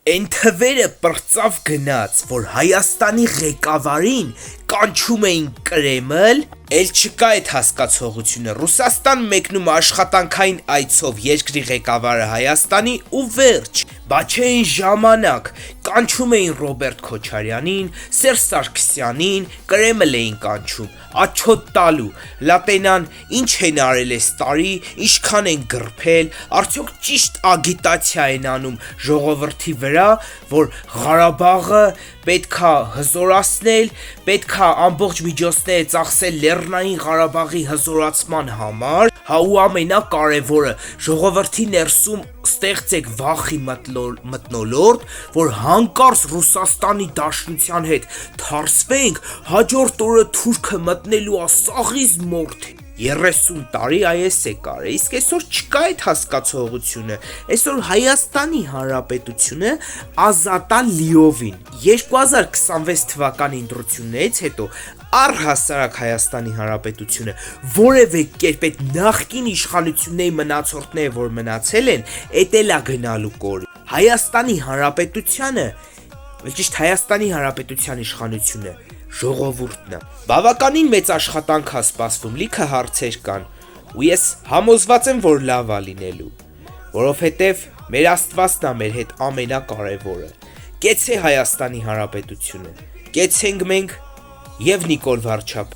Էն թվերը պրծավ գնաց, որ Հայաստանի ղեկավարին կանչում էին Կրեմլ, էլ չկա այդ հասկացողությունը, Ռուսաստան մեկնում աշխատանքային այցով երկրի ղեկավարը Հայաստանի ու վերջ, բա չէ այն ժամանակ կանչում էին Ռոբերտ Քոչարյանին, Սերժ Սարգսյանին, Կրեմլ էին կանչում, աչոտ տալու, լատենան ինչ են արել այս տարի, ինչքան են գրփել, արդյոք ճիշտ ագիտացիա են անում ժողովրդի վրա, որ Ղարաբաղը պետքա հզորացնել, պետքա ամբողջ միջոցները ծախսել Լեռնային Ղարաբաղի հզորացման համար, հա ու ամենակարևորը ժողովրդի ներսում ստեղծեք վախի մթնոլորտ, որ հանկարծ Ռուսաստանի Դաշնության հետ թարսվենք, հաջորդ օրը թուրքը մտնելու ա սաղիզ մորթ 30 տարի այս է կարը, իսկ այսօր չկա այդ հասկացողությունը, այսօր Հայաստանի Հանրապետությունը ազատա լիովին, 2026 թվականի ընտրություններից հետո առհասարակ Հայաստանի Հանրապետությունը որևէ կերպ այդ նախկին իշխանությունների մնացորդները, որ մնացել են, էտելա գնալու կորի, Հայաստանի Հանրապետությանը, ճիշտ Հայաստանի Հանրապետության իշխանությունը ժողովուրդն է, բավականին մեծ աշխատանք է սպասվում, լիքը հարցեր կան, ու ես համոզված եմ, որ լավ է լինելու, որովհետև մեր Աստվածն է մեր հետ ամենակարևորը, կեցե Հայաստանի Հանրապետությունը, կեցենք մենք և Նիկոլ Վարչապ